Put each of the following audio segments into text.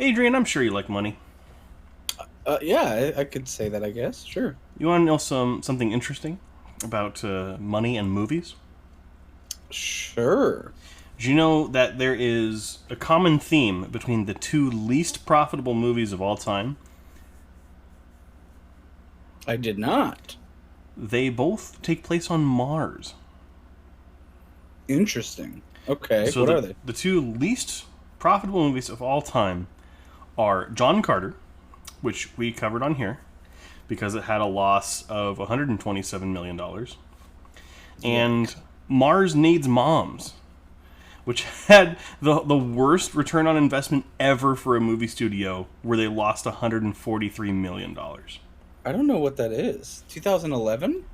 Adrian, I'm sure you like money. Yeah, I could say that, I guess. Sure. You want to know something interesting about money and movies? Sure. Do you know that there is a common theme between the two least profitable movies of all time? I did not. They both take place on Mars. Interesting. Okay, So what the are they? the two least profitable movies of all time are John Carter, which we covered on here because it had a loss of $127 million, and Yikes. Mars Needs Moms, which had the worst return on investment ever for a movie studio, where they lost $143 million. I don't know what that is. 2011?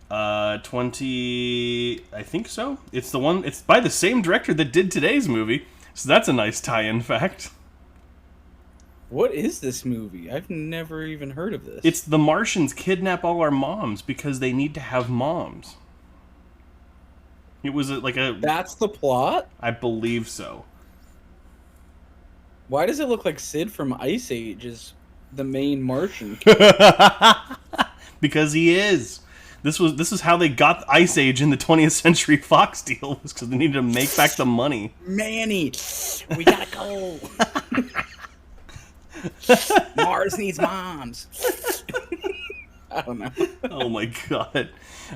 20, I think so. It's the one. It's by the same director that did today's movie, so that's a nice tie-in fact. What is this movie? I've never even heard of this. It's the Martians kidnap all our moms because they need to have moms. It was like a, That's the plot? I believe so. Why does it look like Sid from Ice Age is the main Martian? Because he is. This is how they got Ice Age in the 20th Century Fox deal, was because they needed to make back the money. Manny, we gotta go. Mars needs moms. I don't know. Oh my god!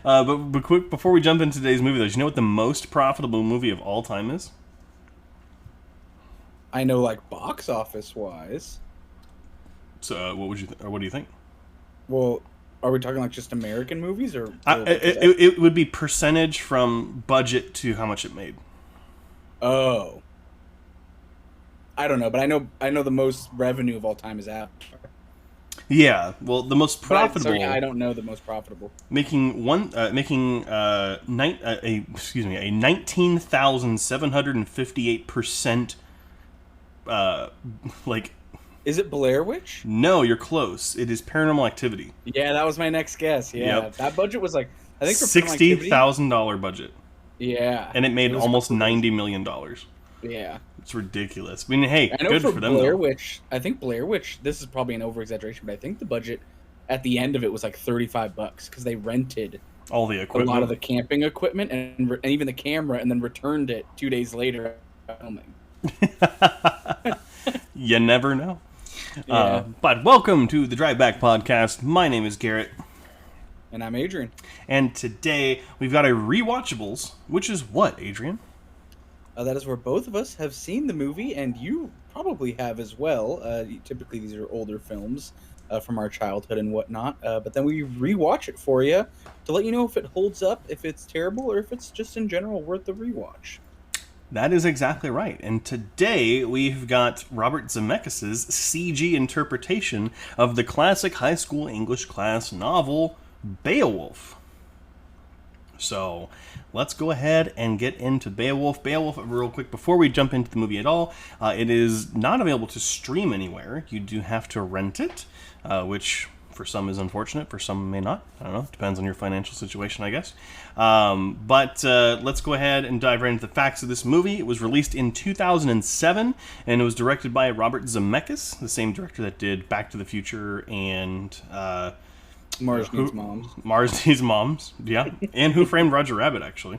But quick, before we jump into today's movie, though, do you know what the most profitable movie of all time is? I know, like, box office wise. So, what do you think? Well, are we talking like just American movies or It, global? it would be percentage from budget to how much it made. Oh, I don't know, but I know the most revenue of all time is Avatar. Yeah, well, the most So profitable, yeah, I don't know the most profitable. making a 19,758%. Like, Is it Blair Witch? no, you're close. It is Paranormal Activity. Yeah, that was my next guess. Yeah, Yep. that budget was like I think for Paranormal Activity. $60,000 budget, Yeah, and it it made was almost crazy. $90 million. Yeah, It's ridiculous. I mean, hey, I know good for for them Blair though. Witch. I think Blair Witch. This is probably an over exaggeration, but I think the budget at the end of it was like $35 because they rented All the a equipment. lot of the camping equipment and even the camera, and then returned it 2 days later after filming. You never know. Yeah, But welcome to the Drive Back Podcast. My name is Garrett, and I'm Adrian. and today we've got a rewatchables, which is what, Adrian? That is where both of us have seen the movie, and you probably have as well. Typically, these are older films from our childhood and whatnot, but then we rewatch it for you to let you know if it holds up, if it's terrible, or if it's just in general worth the rewatch. That is exactly right. And today we've got Robert Zemeckis' CG interpretation of the classic high school English class novel Beowulf. So let's go ahead and get into Beowulf. Beowulf, real quick, before we jump into the movie at all, it is not available to stream anywhere. You do have to rent it, which for some is unfortunate, for some may not. I don't know. Depends on your financial situation, I guess. But let's go ahead and dive right into the facts of this movie. It was released in 2007, and it was directed by Robert Zemeckis, the same director that did Back to the Future and Mars needs moms. Mars Needs Moms, yeah, and Who Framed Roger Rabbit, actually.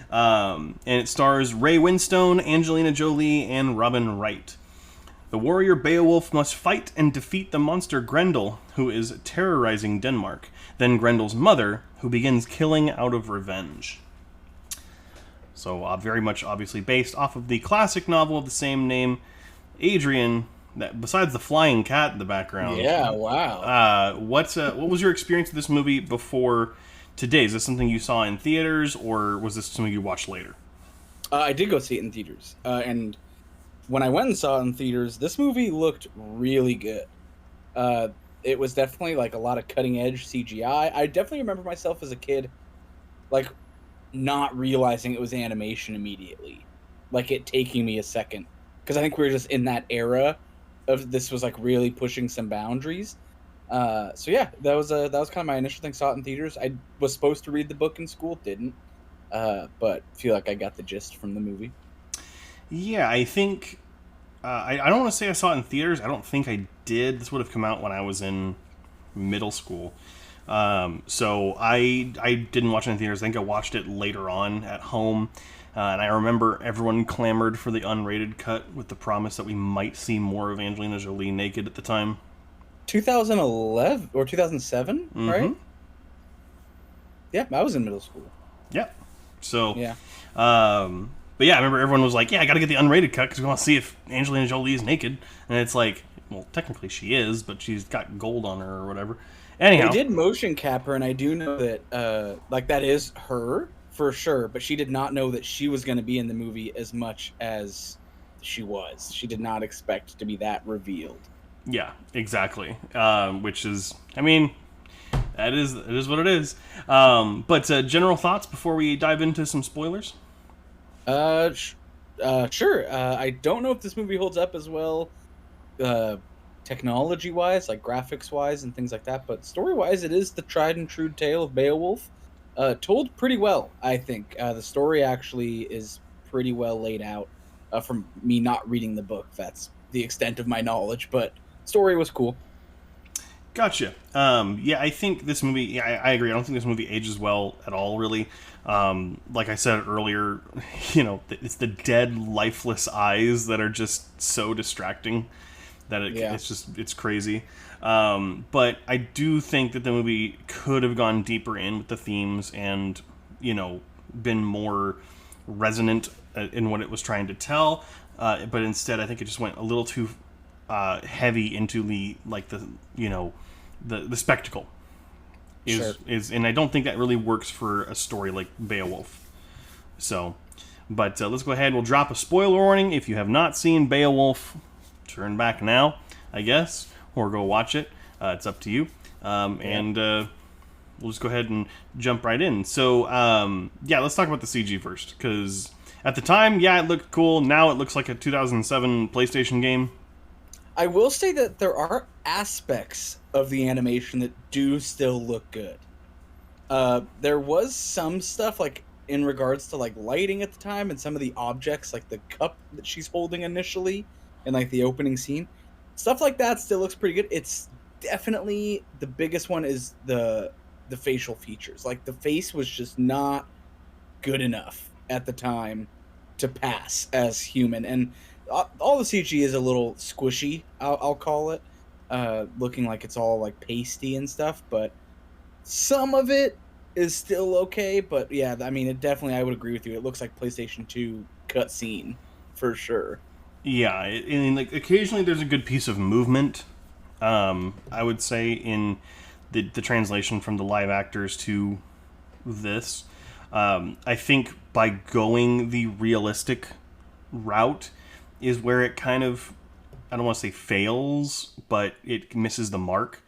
And it stars Ray Winstone, Angelina Jolie, and Robin Wright. The warrior Beowulf must fight and defeat the monster Grendel, who is terrorizing Denmark, then Grendel's mother, who begins killing out of revenge. So, very much obviously based off of the classic novel of the same name. Adrian, that besides the flying cat in the background, Yeah, wow. what was your experience with this movie before today? Is this something you saw in theaters, or was this something you watched later? I did go see it in theaters, and when I went and saw it in theaters, this movie looked really good. It was definitely like a lot of cutting edge CGI. I definitely remember myself as a kid, like, not realizing it was animation immediately, like it taking me a second, because I think we were just in that era of this was like really pushing some boundaries. So yeah, that was kind of my initial thing. Saw it in theaters. I was supposed to read the book in school, didn't, but feel like I got the gist from the movie. Yeah, I think I don't want to say I saw it in theaters. I don't think I did. This would have come out when I was in middle school. So I didn't watch it in theaters. I think I watched it later on at home. And I remember everyone clamored for the unrated cut with the promise that we might see more of Angelina Jolie naked at the time. 2011 or 2007, right? Yeah, I was in middle school. Yeah. So, Yeah. But yeah, I remember everyone was like, yeah, I gotta get the unrated cut because we want to see if Angelina Jolie is naked. And it's like, well, technically she is, but she's got gold on her or whatever. Anyhow. They did motion cap her, and I do know that, like, that is her for sure, but she did not know that she was going to be in the movie as much as she was. She did not expect to be that revealed. Yeah, exactly. Which is, I mean, it is what it is. But general thoughts before we dive into some spoilers? Sure. I don't know if this movie holds up as well, technology-wise, like graphics-wise and things like that, but story-wise, it is the tried and true tale of Beowulf, told pretty well, I think. The story actually is pretty well laid out, from me not reading the book. That's the extent of my knowledge, but story was cool. Gotcha. Yeah, I think this movie, yeah, I agree. I don't think this movie ages well at all, really. Like I said earlier, it's the dead, lifeless eyes that are just so distracting that it's crazy. But I do think that the movie could have gone deeper in with the themes and, been more resonant in what it was trying to tell. But instead, I think it just went a little too heavy into the spectacle and I don't think that really works for a story like Beowulf. So, but let's go ahead. We'll drop a spoiler warning. If you have not seen Beowulf, turn back now, I guess, or go watch it. It's up to you. And we'll just go ahead and jump right in. So, let's talk about the CG first, because at the time, it looked cool. Now it looks like a 2007 PlayStation game. I will say that there are aspects of the animation that do still look good. There was some stuff, like, in regards to, like, lighting at the time and some of the objects, like the cup that she's holding initially in, like, the opening scene. Stuff like that still looks pretty good. It's definitely, the biggest one is the facial features. Like, the face was just not good enough at the time to pass as human. And all the CG is a little squishy, I'll call it, looking like it's all like pasty and stuff, but some of it is still okay. But yeah, I mean, I would agree with you. It looks like PlayStation 2 cutscene for sure. Yeah, and like occasionally there's a good piece of movement. I would say in the translation from the live actors to this, I think by going the realistic route is where it kind of, I don't want to say fails, but it misses the mark.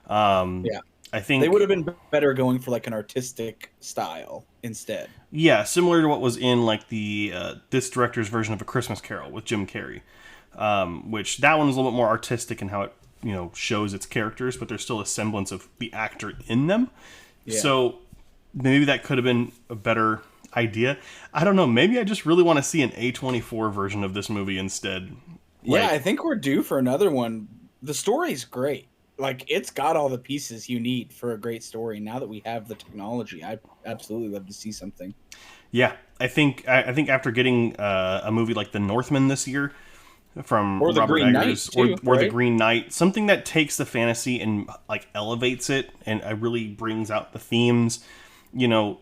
I think they would have been better going for like an artistic style instead. Yeah, similar to what was in like the this director's version of A Christmas Carol with Jim Carrey, which that one is a little bit more artistic in how it shows its characters, but there's still a semblance of the actor in them. Yeah. So maybe that could have been a better idea. I don't know. Maybe I just really want to see an A24 version of this movie instead. Yeah, I think we're due for another one. The story's great. Like, it's got all the pieces you need for a great story. Now that we have the technology, I absolutely love to see something. Yeah, I think after getting a movie like The Northman this year from Robert Eggers, or The Green Knight, something that takes the fantasy and like elevates it and really brings out the themes,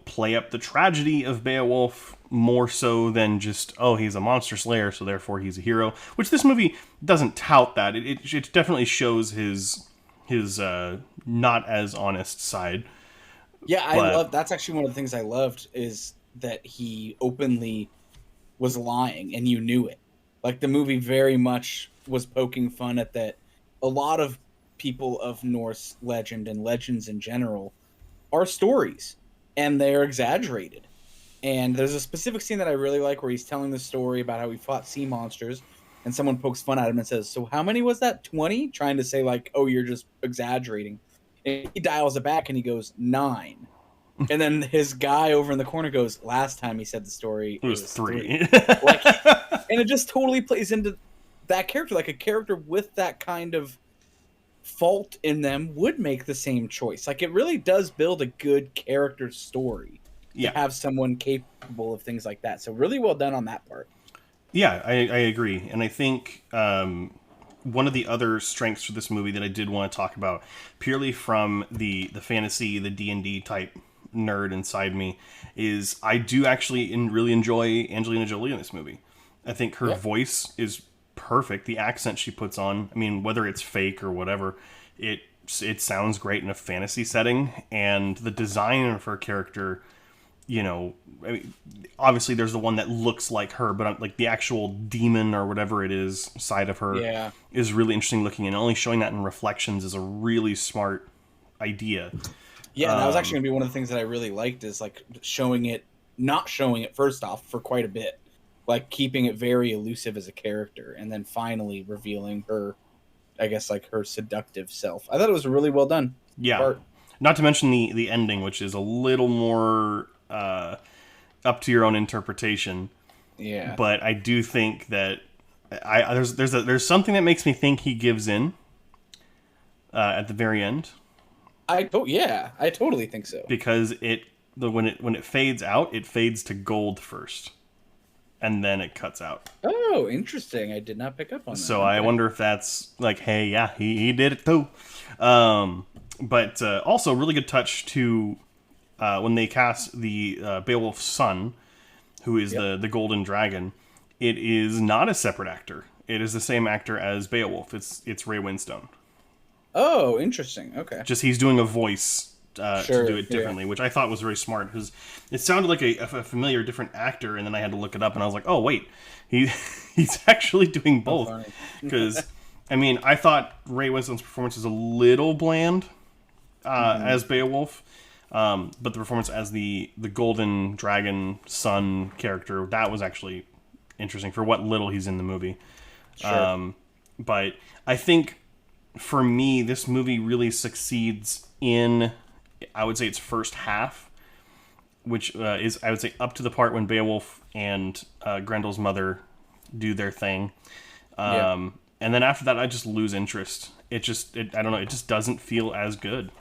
play up the tragedy of Beowulf more so than just, oh, he's a monster slayer, so therefore he's a hero. Which this movie doesn't tout that. It definitely shows his not as honest side. Yeah, I love that's actually one of the things I loved is that he openly was lying and you knew it. Like, the movie very much was poking fun at that. A lot of people of Norse legend and legends in general are stories, and they're exaggerated. And there's a specific scene that I really like where he's telling the story about how he fought sea monsters, and someone pokes fun at him and says, so how many was that? 20? Trying to say, like, oh, you're just exaggerating. And he dials it back and he goes, 9. And then his guy over in the corner goes, last time he said the story, it was 3. And it just totally plays into that character, like a character with that kind of fault in them, would make the same choice. Like, it really does build a good character story to Yeah. have someone capable of things like that. So really well done on that part. Yeah, I agree. And I think one of the other strengths for this movie that I did want to talk about, purely from the fantasy, the D&D type nerd inside me, is I do actually really enjoy Angelina Jolie in this movie. I think her voice is perfect. The accent she puts on, I mean, whether it's fake or whatever, it sounds great in a fantasy setting. And the design of her character, you know, I mean, obviously there's the one that looks like her, but like the actual demon or whatever it is side of her is really interesting looking, and only showing that in reflections is a really smart idea. Yeah, and that was actually going to be one of the things that I really liked, is like not showing it first off for quite a bit, like keeping it very elusive as a character, and then finally revealing her, I guess, like her seductive self. I thought it was really well done. Yeah. Part. Not to mention the ending, which is a little more up to your own interpretation. Yeah. But I do think that there's something that makes me think he gives in at the very end. I totally think so. Because when it fades out, it fades to gold first, and then it cuts out. Oh, interesting. I did not pick up on that. So I wonder if that's like, hey, yeah, he did it too. But also, really good touch to when they cast the Beowulf's son, who is the Golden Dragon. It is not a separate actor. It is the same actor as Beowulf. It's Ray Winstone. Oh, interesting. Okay. Just he's doing a voice to do it differently, which I thought was very smart, because it sounded like a familiar different actor, and then I had to look it up, and I was like, oh wait, he's actually doing both. Because I mean, I thought Ray Winstone's performance was a little bland as Beowulf, but the performance as the Golden Dragon son character, that was actually interesting for what little he's in the movie. Sure. But I think, for me, this movie really succeeds in, I would say, its first half, which is, I would say, up to the part when Beowulf and Grendel's mother do their thing. And then after that, I just lose interest. I don't know, it just doesn't feel as good.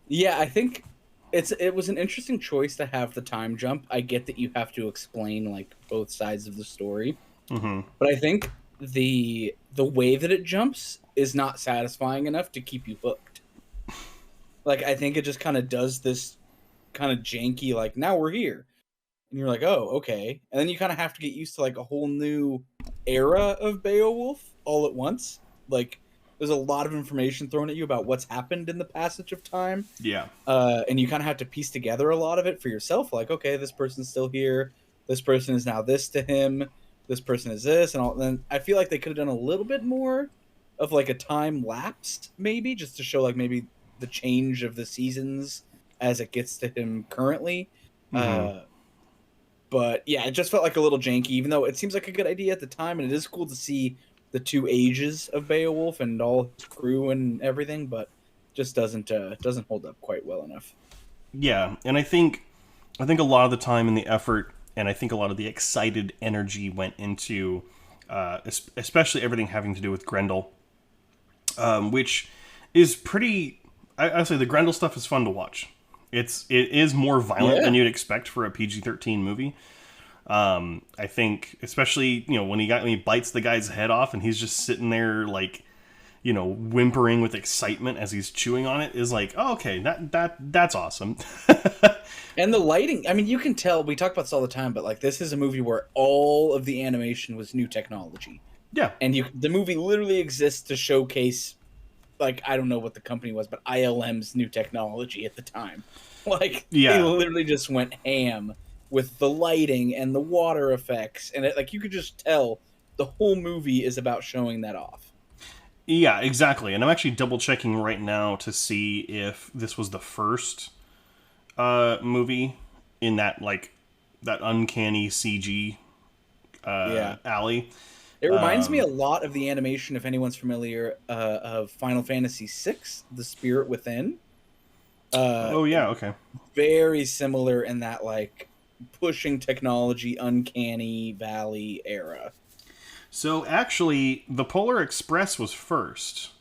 Yeah, I think it was an interesting choice to have the time jump. I get that you have to explain like both sides of the story, but I think the way that it jumps is not satisfying enough to keep you hooked. Like, I think it just kind of does this kind of janky, like, now we're here. And you're like, oh, okay. And then you kind of have to get used to, like, a whole new era of Beowulf all at once. Like, there's a lot of information thrown at you about what's happened in the passage of time. Yeah. And you kind of have to piece together a lot of it for yourself. Like, okay, this person's still here. This person is now this to him. This person is this. And all. And then I feel like they could have done a little bit more of like a time lapsed, maybe, just to show like maybe the change of the seasons as it gets to him currently. But yeah, it just felt like a little janky, even though it seems like a good idea at the time, and it is cool to see the two ages of Beowulf and all his crew and everything, but just doesn't hold up quite well enough. Yeah, and I think a lot of the time and the effort, and I think a lot of the excited energy went into especially everything having to do with Grendel, which is pretty. I say the Grendel stuff is fun to watch. It is more violent than you'd expect for a PG-13 movie. I think, especially when he bites the guy's head off and he's just sitting there like, whimpering with excitement as he's chewing on it, is like, oh, okay, that's awesome. And the lighting, I mean, you can tell, we talk about this all the time, but like, this is a movie where all of the animation was new technology. Yeah. And the movie literally exists to showcase, like, I don't know what the company was, but ILM's new technology at the time. Like, they literally just went ham with the lighting and the water effects, and like, you could just tell the whole movie is about showing that off. Yeah, exactly. And I'm actually double checking right now to see if this was the first movie in that uncanny CG alley. It reminds me a lot of the animation, if anyone's familiar, of Final Fantasy VI, The Spirit Within. Okay. Very similar in that, like, pushing technology, uncanny valley era. So actually, the Polar Express was first.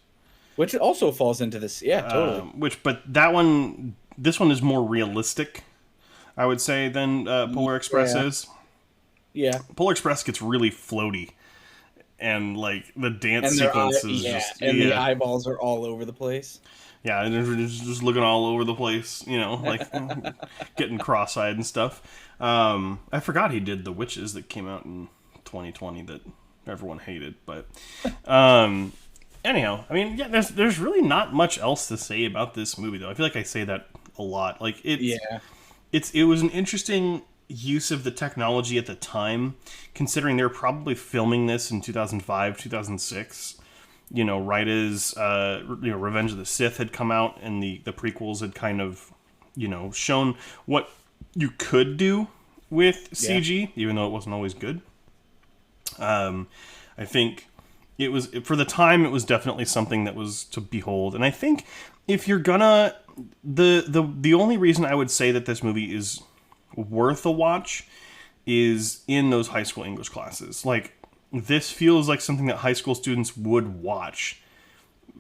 Which also falls into this. Yeah, totally. This one is more realistic, I would say, than Polar Express Yeah. is. Yeah. Polar Express gets really floaty, and like the dance And sequence is just the eyeballs are all over the place. yeah, and they're just looking all over the place, like getting cross-eyed and stuff. I forgot he did The Witches that came out in 2020 that everyone hated, but anyhow, I mean, yeah, there's really not much else to say about this movie though. I feel like I say that a lot. Like it was an interesting use of the technology at the time, considering they were probably filming this in 2005, 2006. Right as Revenge of the Sith had come out, and the prequels had kind of, shown what you could do with CG, even though it wasn't always good. I think it was, for the time, it was definitely something that was to behold. And I think if you're gonna, the only reason I would say that this movie is worth a watch is in those high school English classes. Like, this feels like something that high school students would watch.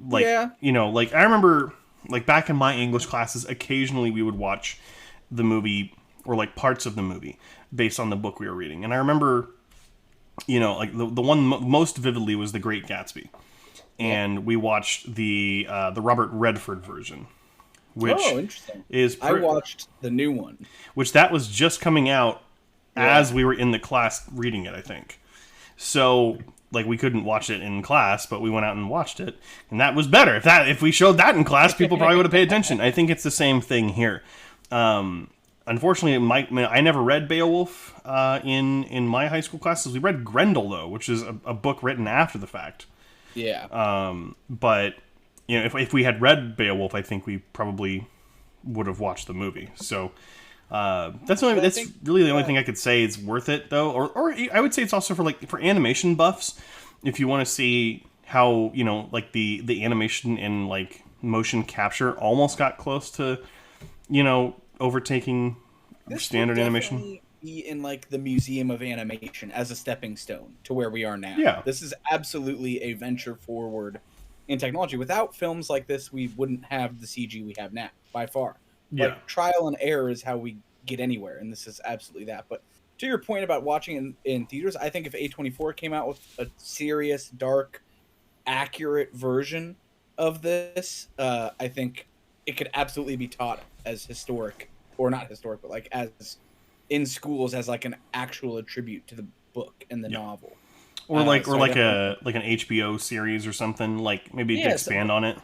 Like, like I remember, like back in my English classes, occasionally we would watch the movie or like parts of the movie based on the book we were reading. And I remember, like the one most vividly was The Great Gatsby, and we watched the Robert Redford version, which interesting. I watched the new one, which that was just coming out as we were in the class reading it, I think. So, like, we couldn't watch it in class, but we went out and watched it, and that was better. If we showed that in class, people probably would have paid attention. I think it's the same thing here. Unfortunately, I never read Beowulf in my high school classes. We read Grendel, though, which is a book written after the fact. Yeah. But if we had read Beowulf, I think we probably would have watched the movie. So. That's really the only thing I could say is worth it, though, or I would say it's also for animation buffs, if you want to see how like the animation in like motion capture almost got close to overtaking standard animation. Be in like the Museum of Animation as a stepping stone to where we are now. Yeah, this is absolutely a venture forward in technology. Without films like this, we wouldn't have the CG we have now by far. Yeah. Like, trial and error is how we get anywhere, and this is absolutely that. But to your point about watching in theaters, I think if A24 came out with a serious, dark, accurate version of this, I think it could absolutely be taught as historic, or not historic, but like as in schools as like an actual attribute to the book and the novel, or like an HBO series or something. Like maybe to expand on it.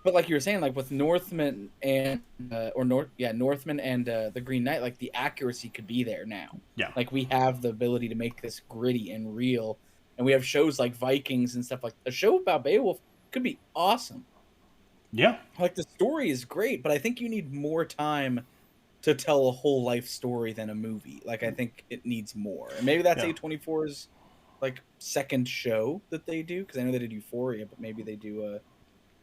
But like you were saying, like with Northman and Northman and the Green Knight, like the accuracy could be there now. Yeah, like we have the ability to make this gritty and real, and we have shows like Vikings and stuff. Like a show about Beowulf could be awesome. Yeah, like the story is great, but I think you need more time to tell a whole life story than a movie. Like I think it needs more, and maybe that's A24's like second show that they do, because I know they did Euphoria, but maybe they do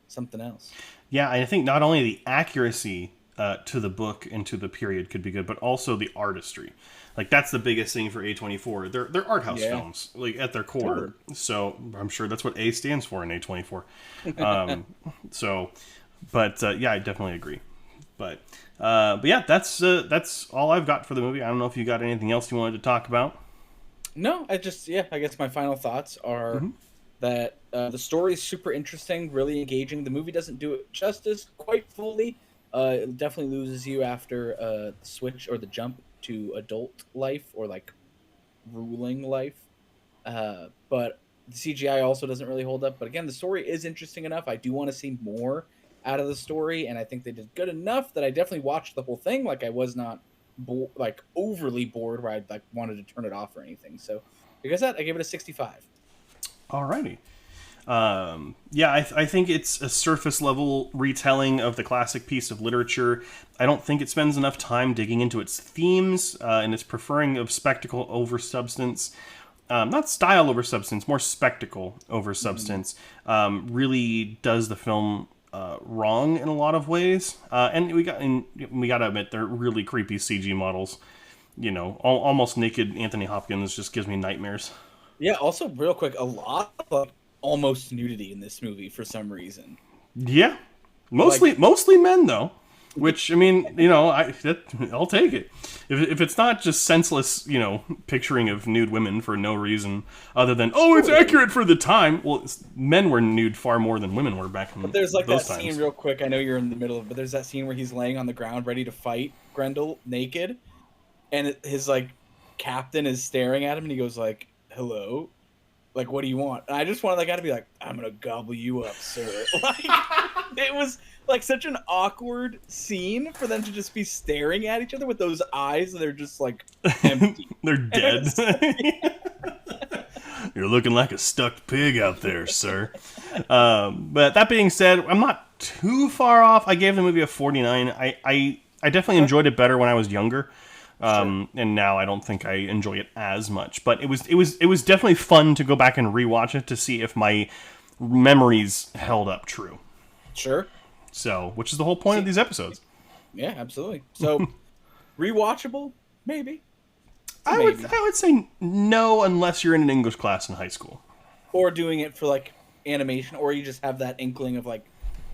something else. Yeah, I think not only the accuracy to the book and to the period could be good, but also the artistry. Like that's the biggest thing for A24. They're art house films, like at their core. Totally. So I'm sure that's what A stands for in A24. Yeah, I definitely agree. But yeah, that's all I've got for the movie. I don't know if you got anything else you wanted to talk about. No, I guess my final thoughts are that the story is super interesting, really engaging. The movie doesn't do it justice quite fully. It definitely loses you after the switch or the jump to adult life or like ruling life. But the CGI also doesn't really hold up. But again, the story is interesting enough. I do want to see more out of the story, and I think they did good enough that I definitely watched the whole thing. Like I was not overly bored where I like wanted to turn it off or anything. So because that, I gave it a 65. Alrighty. Yeah, I think it's a surface level retelling of the classic piece of literature. I don't think it spends enough time digging into its themes and its preferring of spectacle over substance. Not style over substance, more spectacle over substance. Really does the film wrong in a lot of ways. And we gotta admit, they're really creepy CG models. Almost naked Anthony Hopkins just gives me nightmares. Yeah. Also, real quick, a lot of like, almost nudity in this movie for some reason. Yeah, Like, mostly men though. Which I mean, I'll take it. If it's not just senseless, picturing of nude women for no reason other than it's accurate for the time. Well, men were nude far more than women were back in but there's like those that times. scene, real quick. I know you're in the middle of, but there's that scene where he's laying on the ground ready to fight Grendel naked, and his like captain is staring at him, and he goes like, "Hello." Like, what do you want? And I just wanted that guy to be like, I'm gonna gobble you up, sir. Like, it was like such an awkward scene for them to just be staring at each other with those eyes, and they're just like empty. They're dead. You're looking like a stuck pig out there, sir. But that being said, I'm not too far off. I gave the movie a 49. I definitely enjoyed it better when I was younger. And now I don't think I enjoy it as much, but it was definitely fun to go back and rewatch it to see if my memories held up true. Sure. So, which is the whole point of these episodes. Yeah, absolutely. So, rewatchable, maybe. I would say no, unless you're in an English class in high school, or doing it for like animation, or you just have that inkling of like,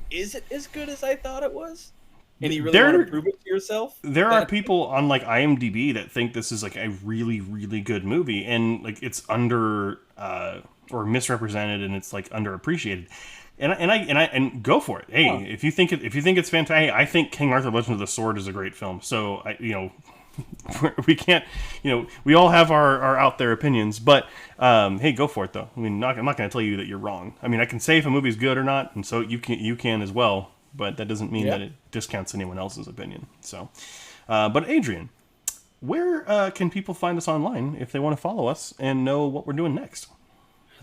is it as good as I thought it was? And you really want to prove it to yourself? There are people on like IMDb that think this is like a really, really good movie, and like it's under or misrepresented, and it's like underappreciated. And go for it. Hey, if you think it's fantastic, hey, I think King Arthur: Legend of the Sword is a great film. So we can't, we all have our out there opinions, but hey, go for it though. I mean, I'm not going to tell you that you're wrong. I mean, I can say if a movie's good or not, and so you can as well. But that doesn't mean that it discounts anyone else's opinion. So, but Adrian, where can people find us online if they want to follow us and know what we're doing next?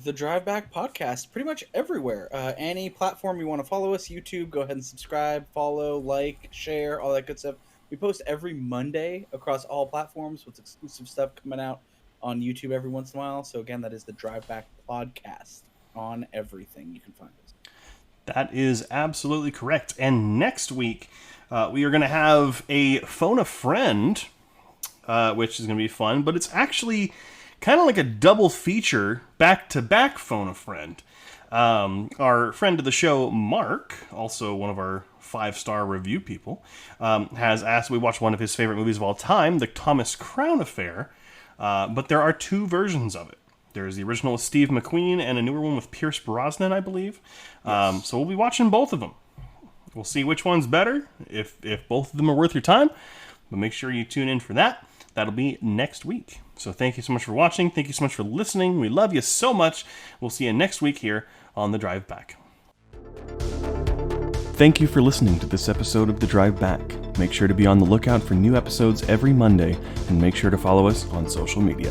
The Drive Back Podcast, pretty much everywhere. Any platform you want to follow us, YouTube, go ahead and subscribe, follow, like, share, all that good stuff. We post every Monday across all platforms with exclusive stuff coming out on YouTube every once in a while. So again, that is the Drive Back Podcast on everything you can find us. That is absolutely correct. And next week, we are going to have a Phone a Friend, which is going to be fun. But it's actually kind of like a double feature, back-to-back Phone a Friend. Our friend of the show, Mark, also one of our 5-star review people, has asked we watch one of his favorite movies of all time, The Thomas Crown Affair. But there are 2 versions of it. There's the original with Steve McQueen and a newer one with Pierce Brosnan, I believe. Yes. So we'll be watching both of them. We'll see which one's better, if both of them are worth your time. But make sure you tune in for that. That'll be next week. So thank you so much for watching. Thank you so much for listening. We love you so much. We'll see you next week here on The Drive Back. Thank you for listening to this episode of The Drive Back. Make sure to be on the lookout for new episodes every Monday, and make sure to follow us on social media.